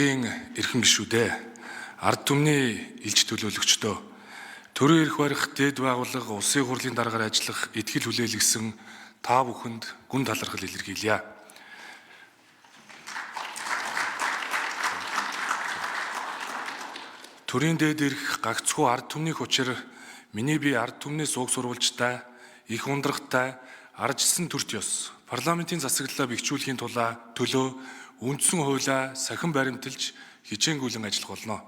Эрхэм гишүүдээ ард түмний илж төлөөлөгчдөө төрийн эрх барих дэд байгууллага улсын хурлын дараагаар ажиллах итгэл хүлээлгсэн та бүхэнд гүн талархал илэрхийлье. Төрийн дэд эрх гагцхүү ард түмнийх учир миний бие ард түмнээс уг сурвалжтай, их ундрахтай, аржсан төрт ёс, парламентын засаглалаа бэхжүүлэхийн төлөө үндсэн хуулиа сахин баримталж хичээнгүйлэн ажиллах болно.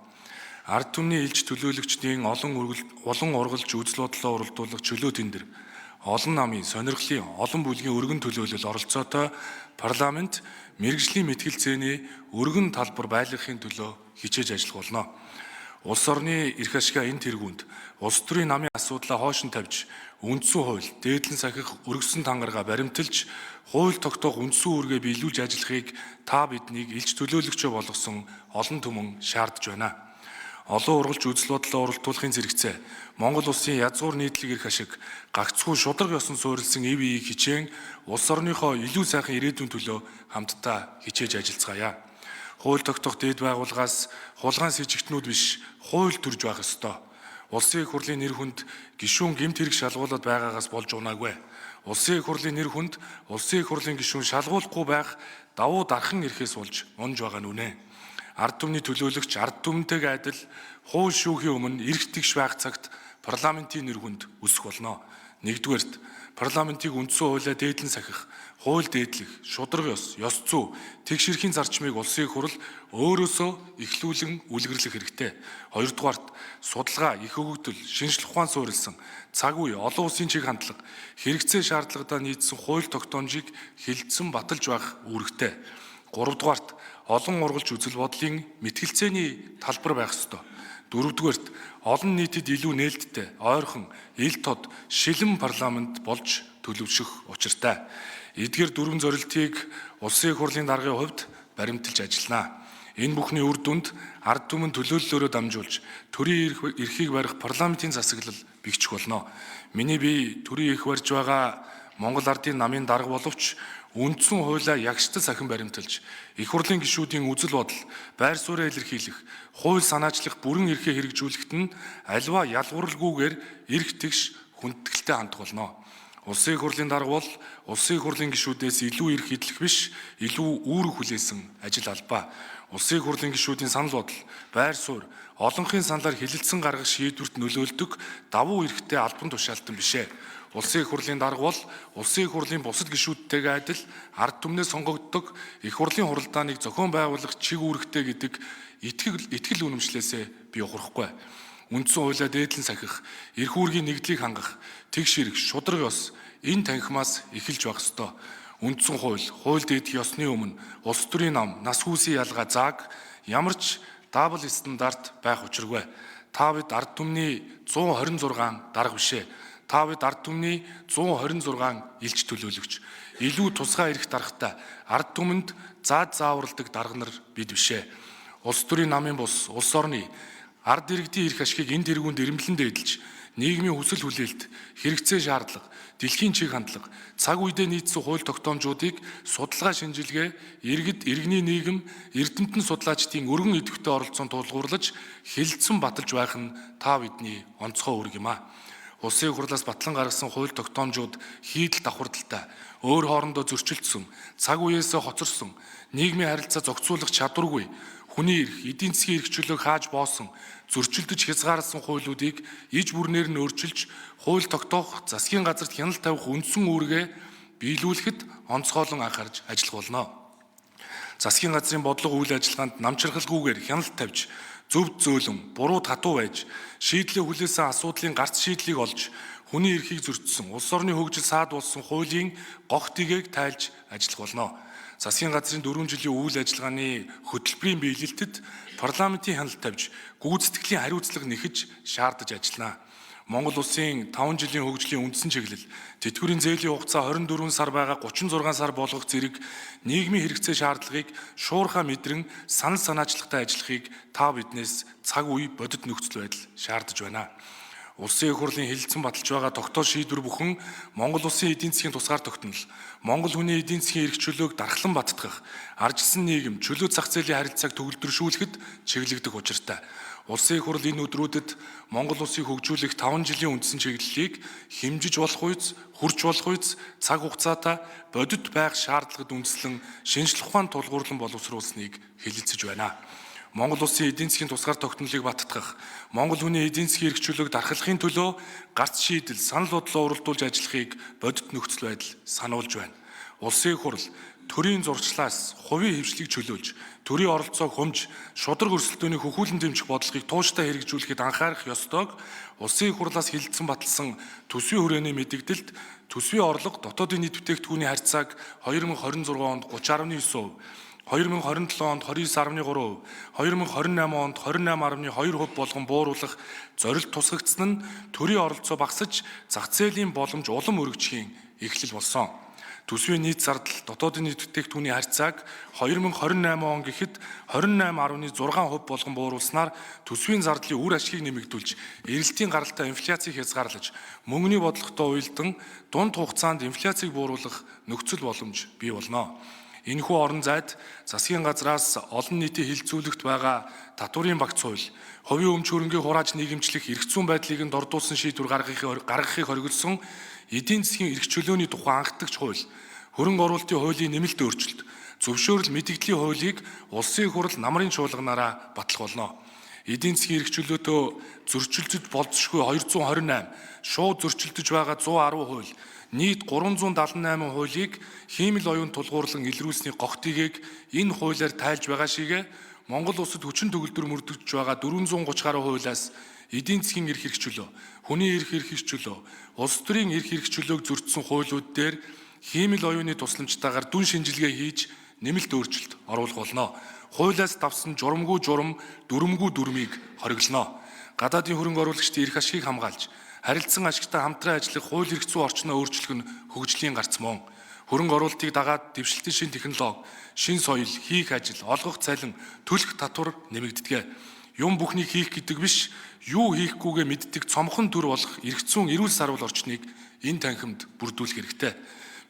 Ард түмний илж төлөөлөгчдийн олон ургалж үзэл бодлоо уралдуулах чөлөө тендэр, олон намын, сонирхлын, олон бүлгийн өргөн төлөөлөл оролцоотой парламент мэргэжлийн мэтгэлцээний өргөн талбар байлгахын төлөө хичээж ажиллах болно. Улс орны эрх ашигаа энэ тэргуунд улс төрийн намын асуудлаа хойш нь тавьж, үндсэн хууль, дээдлэн сахих өргөсөн тангараа баримталж, хууль тогтоох үндсэн үүргээ биелүүлж ажиллахыг та биднийг илж төлөөлөгчөө болгосон олон түмэн шаардж байна. Олон ургалж үзэл бодлоо оролдуулахын зэрэгцээ Монгол улсын язгуур нийтлэг эрх ашиг гагцхүү шударга ёсон суурилсан ив ийг хичээн улс орныхоо илүү сайхан ирээдүйн төлөө хамтдаа хичээж ажиллацгаая. Хууль тогтоох дэд байгууллагаас хулгайн сэжигтнүүд биш, хууль төрж байх ёстой. Улсын их хурлын нэр хүнд гишүүн гэмт хэрэг шалгуулаад байгаагаас болж унаагүй. Улсын их хурлын нэр хүнд улсын их хурлын гишүүн шалгуулахгүй байх давуу дархан эрхээс болж унж байгаа нүнэ. Ард түмний төлөөлөгч ард түмэнтэйг адил хууль шүүхийн өмнө эрх тэгш байх цагт парламентын нэр хүнд өсөх болно. Нэгдүгээрт парламентыг үндсэн хуулиа дээдлэн сахих, хууль дээдлэх, шударга ёс, ёс зүй, тэгш эрхийн зарчмыг улсын их хурл өөрөөсөө эхлүүлэн үлгэрлэх хэрэгтэй. Хоёрдугаарт судалгаа, их хөгжил, шинжлэх ухаан суурилсан, цаг үе, олон улсын чиг хандлага, хэрэгцээ шаардлагадаа нийцсэн хууль тогтоомжийг хилцэн баталж байх үүрэгтэй. Гуравдугаарт олон ургалж үзэл бодлын мэтгэлцээний талбар байх ёстой. Дөрөвдүгээрт олон нийтэд илүү нээлттэй, ойрхон, ил тод, шилэн парламент болж төлөвшөх учиртай. Эдгээр дөрвөн зорилтыг улсын их хурлын даргын хувьд баримталж ажиллана. Энэ бүхний үр дүнд ард түмэн төлөөллөөрөө дамжуулж төрийн эрхийг барих парламентын засаглал бэхжих болно. Миний бие төрийн эрх барьж байгаа Монгол ардын намын дарга боловч үндсэн хуулиа ягштал сахин баримталж, их хурлын гишүүдийн үзэл бодол, байр сууриа илэрхийлэх, хууль санаачлах бүрэн эрхээ хэрэгжүүлэхэд нь аливаа ялгуурлгүйгээр эрх тэгш хүндэтгэлтэй хандах болно. Улсын их хурлын дарга бол улсын их хурлын гишүүдээс илүү эрх идэх биш, илүү үүрэг хүлээсэн ажил албаа. Улсын их хурлын гишүүдийн санал бодол, байр суурь, олонхын саналаар хилэлцэн гаргах шийдвэрт нөлөөлдөг давуу эрхтэй албан тушаалтан бишээ. Улсын их хурлын дарга бол улсын их хурлын бусад гишүүдтэйгээ адил ард түмнээ сонгогддог их хурлын хуралдааныг зохион байгуулах чиг үүрэгтэй гэдэг итгэл үнэмшлээсээ би ухрахгүй. Үндсэн хуулиа дээдлэн сахих, эрх үүргийн нэгдлийг хангах, тэгш эрх, шударга ёс энэ танхимаас эхэлж байх ёстой. Үндсэн хууль, хууль дээдлэх ёсны өмнө улс төрийн нам, нас хүүсийн ялгаа зааг ямар ч дабл стандарт байх учиргүй. Та бид ард түмний 126 дарга бишээ. Та бид ард түмний 126 илж төлөөлөгч. Илүү тусгай эрх даргатай ард түмэнд заад зааварладаг дарга нар бид бишээ. Улс төрийн намын бус, улс орны ард иргэдийн эрх ашигыг энэ тэргуунд ирэмблэн дээдлж, нийгмийн хүсэл хүлээлт, хэрэгцээ шаардлага, дэлхийн чиг хандлага, цаг үедээ нийцсэн хууль тогтоомжуудыг судалгаа шинжилгээ, иргэд, иргэний нийгэм, эрдэмтэн судлаачдын өргөн идэвхтэй оролцоонд тулгуурлаж, хилцэн баталж байх нь та бидний онцгой үүрэг юм а. Улсын их хурлаас батлан гаргасан хууль тогтоомжууд хийдэл давхардалтай, өөр хоорондоо зөрчилдсөн, цаг үеэсээ хоцорсон, нийгмийн харилцаа зохицуулах чадваргүй, хүний эрх, эдийн засгийн эрх чөлөөг хааж боосон, зөрчилдөж хязгаарласан хуулиудыг иж бүрнээр нь өөрчилж, хууль тогтоох, засгийн газарт хяналт тавих үндсэн үүргээ биелүүлэхэд онцгойлон анхаарч ажиллах болно. Засгийн газрын бодлого үйл ажиллагаанд намчирхалгүйгээр хяналт тавьж, зөвд зөөлөн, буруу татуу байж, шийдлээ хүлээсэн асуудлын гарц шийдлийг олж, хүний эрхийг зөрчсөн, улс орны хөгжил саад болсон хуулийн гогт игээг тайлж ажиллах болно. Засгийн газрын 4 жилийн үйл ажиллагааны хөтөлбөрийн биелэлтэд парламентын хяналт тавьж, гүйцэтгэлийн хариуцлага нэхэж шаардаж ажиллана. Монгол улсын 5 жилийн хөгжлийн үндсэн чиглэл, тэтгэврийн зээлийн хугацаа 24 сар байгаа 36 сар болгох зэрэг нийгмийн хэрэгцээ шаардлагыг шуурхаа мэдрэн санал санаачлагтай ажиллахыг та биднээс цаг үе бодит нөхцөл байдал шаардаж байна. Улсын их хурлын хэлэлцэн баталж байгаа тогтоол шийдвэр бүхэн Монгол улсын эдийн засгийн тусгаар тогтнол, Монгол хүний эдийн засгийн эрх чөлөөг дархлан баттгах, арчилсан нийгэм, чөлөө зах зээлийн харилцааг төгөлдршүүлэхэд чиглэгдэх учиртай. Улсын их хурл энэ өдрүүдэд Монгол улсыг хөгжүүлэх 5 жилийн үндсэн чиглэлийг хэмжиж болох үйс, хүрч болох үйс, цаг хугацаатай бодит байх шаардлагад үндэслэн шинжлэх ухаан тулгуурлан боловсруулсныг хэлэлцэж байна. Монгол улсын эдийн засгийн тусгаар тогтнолыг баттгах, Монгол хүний эдийн засгийн эрх чөлөөг дархлахын төлөө гарц шийдэл, санал бодлоо уралдуулж ажиллахыг бодит нөхцөл байдал сануулж байна. Улсын их хурл төрийн зурчлаас хувийн хвшлийг чөлөөлж, төрийн оролцоог хумж, шудраг өрсөлдөөний хөхүүлэн дэмжих бодлогыг тууштай хэрэгжүүлэхэд анхаарах ёстойг улсын их хурлаас хэлэлцэн баталсан төсвийн хүрээний мэдэгдэлд төсвийн орлого дотоодын нийт бүтээгдэхүүний харьцааг 2026 онд 30.9%, 2027 онд 29.3%, 2028 онд 28.2% болгон бууруулах зорилт тусгагдсан нь төрийн оролцоо багасж зах зээлийн боломж улам өргөжхийн эхлэл болсон. Төсвийн нийт зардал дотоодын нийт бүтээгдэхүүний харьцааг 2028 он гэхэд 28.6% болгон бууруулснаар төсвийн зардлын үр ашгийг нэмэгдүүлж, эрэлтийн гаралтай инфляцийг хязгаарлаж, мөнгөний бодлоготой уялдан дунд хугацаанд инфляцийг бууруулах нөхцөл боломж бий болно. Энэхүү орон зайд засгийн газраас олон нийтийн хилцүүлэгт байгаа татварын багц хууль, хувийн өмч хөрөнгийн хурааж нийгэмчлэх эрх зүйн байдлыг дордуулсан шийдвэр гаргахыг хориглосон эдийн засгийн эрх чөлөөний тухай анхдагч хууль, хөрөнгө оруулалтын хуулийн нэмэлт өөрчлөлт, зөвшөөрөл мэдэгдлийн хуулийг улсын их хурл намрын чуулганаараа батлах болно. Эдийн засгийн эрх чөлөөтөө зөрчилдөж болзошгүй 228, шууд зөрчилдөж байгаа 110 хууль, нийт 378 хуулийг хиймэл оюун тулгуурлан илрүүлсний гогтыгийг энэ хуулиар тайлж байгаа шигэ Монгол улсад хүчин төгөлдөр мөрдөгдөж байгаа 430 гаруй хуулиас эдийн засгийн эрх чөлөө, хүний эрх чөлөө, улс төрийн эрх чөлөөг зөрчсөн хуулиуд дээр хиймэл оюуны тусламжтайгаар дүн шинжилгээ хийж нэмэлт өөрчлөлт оруулах болно. Хуулиас давсан журамгүй журам, дүрмгүй дүрмийг хориглоно. Гадаадын хөрөнгө оруулагчдын эрх ашигыг хамгаалж, харилцан ашигтай хамтран ажиллах хууль эрх зүйн орчноо өөрчлөх нь хөгжлийн гарц мөн. Хөрөнгө оруулалтыг дагаад дэвшилтийн шин технологи, шин соёл, хийх ажил, олгох цалин, төлөх татвар нэмэгддэг. Юм бүхнийг хийх гэдэг биш, юу хийхгүйгээ мэддэг цомхон төр болох эрх зүйн эрүүл сарвал орчныг энэ танхимд бүрдүүлэх хэрэгтэй.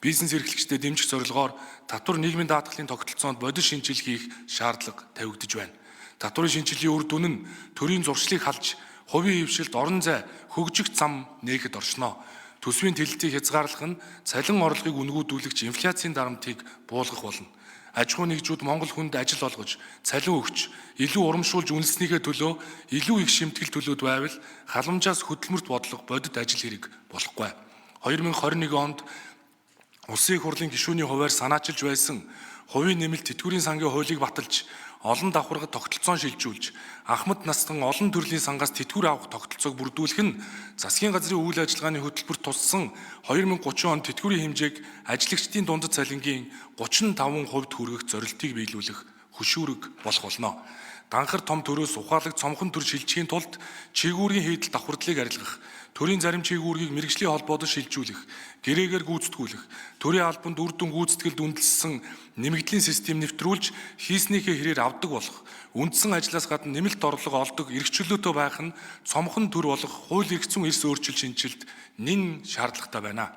Бизнес эрхлэгчдэд дэмжих зорилгоор татвар нийгмийн даатгалын тогтолцоонд бодит шинжил хийх шаардлага тавигдж байна. Татварын шинжилгээ үр дүн нь төрийн зуршлыг халж, хувийн хвшилд орон зай, хөгжих зам нээхэд оршно. Төсвийн тэлэлтийг хязгаарлах нь цалин орлогыг үнгүүдүүлэгч инфляцийн дарамтыг буулгах болно. Аж ахуйн нэгжүүд Монгол хүнд ажил олгож, цалин өгч, илүү урамшуулж үнэлснийхээ төлөө илүү их шимтгэл төлөөд байвал халамжаас хөдөлмөрт бодлого бодит ажил хэрэг болохгүй. 2021 онд Улсын их хурлын гишүүний хувиар санаачилж байсан хувийн нэмэлт тэтгэврийн сангийн хуулийг баталж, олон давхаргад тогтолцоон шилжүүлж, ахмад настан олон төрлийн сангаас тэтгэвэр авах тогтолцоог бүрдүүлэх нь засгийн газрын үйл ажиллагааны хөтөлбөрт туссан 2030 он тэтгэврийн хэмжээг ажиллагчдын дундад цалингийн 35% хүргэх зорилтыг биелүүлэх хөшүүрэг болох болно. Данхар том төрөөс ухаалаг цомхон төр шилжихийн тулд чийгүүрийн хийдэл давхардлыг арилгах, төрийн зарим чийгүүргийг мэргэжлийн холбоодод шилжүүлэх, гэрээгээр гүйцэтгүүлэх, төрийн албанд үр дүн гүйцэтгэлд үндэслэн нэмэгдлийн систем нэвтрүүлж хийснийхээ хэрээр авдаг болох, үндсэн ажлаас гадна нэмэлт орлого олдог эрх чөлөөтэй байх нь цомхон төр болох хууль эрх зүйн эрс өөрчил шинжилт нэн шаардлагатай байна.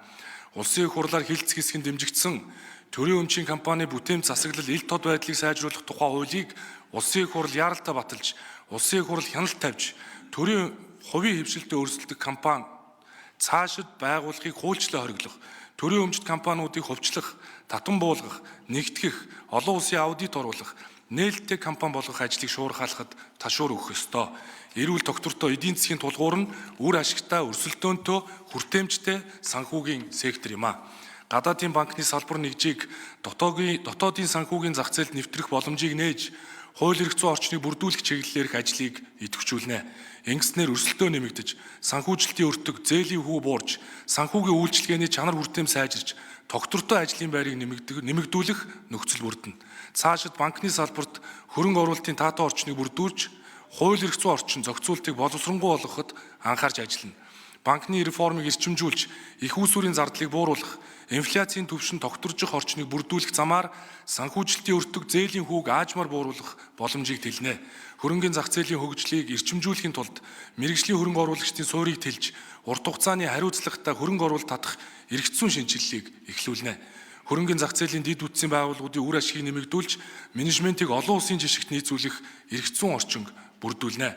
Улсын их хурлаар хилцэх хэсгийн дэмжигдсэн төрийн өмчийн компани бүтээмж засаглал ил тод байдлыг сайжруулах тухай хуулийг улсын их хурл яаралтай баталж, улсын их хурл хяналт тавьж, төрийн хувийн хвшилтэд өрсөлдөх компани цаашид байгуулахыг хуульчлан хориглох, төрийн өмчт компаниудыг хувьчлах, татан буулгах, нэгтгэх, олон улсын аудит оруулах, нээлттэй компани болгох ажлыг шуурхаалахад ташуур өгөх ёстой. Эрүүл доктортой эдийн засгийн тулгуур нь үр ашигтай, өрсөлдөөнтэй, хүртээмжтэй санхүүгийн сектор юм а. Гадаадын банкны салбар нэгжийг дотоодын санхүүгийн зах зээлд нэвтрэх боломжийг нээж, хууль эрх зүйн орчныг бүрдүүлэх чиглэлээрх ажлыг идэвхжүүлнэ. Ингэснээр өрсөлдөө нэмэгдэж, санхүүжилтийн өртөг, зээлийн хүү буурж, санхүүгийн үйлчилгээний чанар хүртэем сайжирч, доктортой ажлын байрыг нэмэгдүүлэх нөхцөл бүрдэнэ. Цаашид банкны салбарт хөрөнгө оруулалтын таатай орчныг бүрдүүлж, хууль эрх зүйн орчин зохицуултыг боловсронгуй болгоход анхаарч ажиллана. банкны реформыг эрчимжүүлж, их усүрийн зардлыг бууруулах, инфляцийн түвшин тогтворжих орчныг бүрдүүлэх замаар санхүүжилтийн өртөг зээлийн хүүг аажмаар бууруулах боломжийг тэлнэ. Хөрөнгөний зах зээлийн хөгжлийг эрчимжүүлэхийн тулд мэргэжлийн хөрөнгө оруулагчдын суурийг тэлж, урт хугацааны хариуцлагатай хөрөнгө оруулалт татах эрх зүйн шинжилгээг эхлүүлнэ. Хөрөнгөний зах зээлийн дэд үтсийн байгууллагуудын үр ашгийг нэмэгдүүлж, менежментийг олон улсын жишгт нийцүүлэх эрх зүйн орчинг бүрдүүлнэ.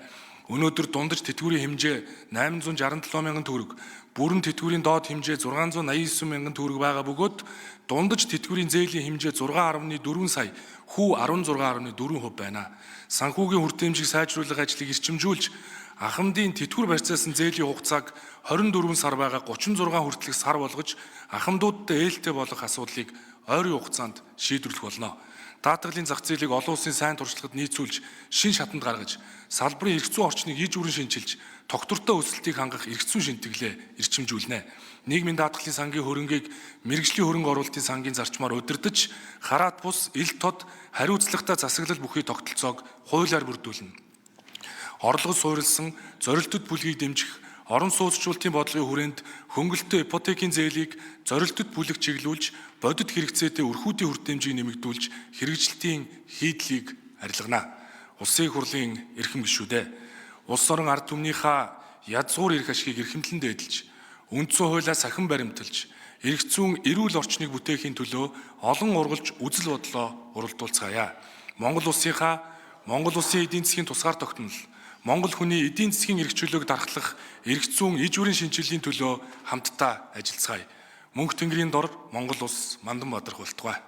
Өнөөдөр дундаж тэтгэврийн хэмжээ 867 мянган төгрөг, бүрэн тэтгэврийн доод хэмжээ 689 мянган төгрөг байгаа бөгөөд дундаж тэтгэврийн зээлийн хэмжээ 6.4 сая, хүү 16.4% байна. Санхүүгийн хүртээмжийг сайжруулах ажлыг эрчимжүүлж, ахмадын тэтгэвэр барьцаасан зээлийн хугацааг 24 сар байгаа 36 хүртэлх сар болгож, ахмадуудад ээлтэй болох асуудлыг ойрын хугацаанд шийдвэрлэх болно. Даатгалын зах зээлийг олон улсын сайн туршлагад нийцүүлж, шин шатанд гаргаж, салбарын эрх зүйн орчныг иж бүрэн шинжилж, тогтвортой өсөлтийг хангах эрх зүйн шинтгэлээ эрчимжүүлнэ. Нийгмийн даатгалын сангийн хөрөнгийг мэргэжлийн хөрөнгө оруулалтын сангийн зарчмаар удирдах, хараат бус, ил тод, хариуцлагатай засаглал бүхий тогтолцоог хуулиар бүрдүүлнэ. Орлогод суурилсан зорилттой бүлгийг дэмжих, орон сууцчлалтын бодлогын хүрээнд хөнгөлөлтөө ипотекийн зээлийг зорилттой бүлэг чиглүүлж, бодит хэрэгцээтэй өрхүүдийн хүртээмжийг нэмэгдүүлж, хэрэгжилтийн хийдлийг арилгана. Улсын хурлын эрхэм гишүүдээ, улс орон ард түмнийхээ язгуур эрх ашгийг эрхэмлэн дээдэлж, үндсэн хуулиа сахин баримталж, эрх зүйн эрүүл орчныг бүтээхийн төлөө олон ургалж үзэл бодлоо уралдуулцгаая. Монгол улсын эдийн засгийн тусгаар тогтнол, Монгол хүний эдийн засгийн эрх чөлөөг дарахлах эрх зүйн иж бүрийн шинжилгээний төлөө хамтдаа ажиллацгаая. Мөнх тэнгэрийн дор Монгол улс мандан бадрах болтугай.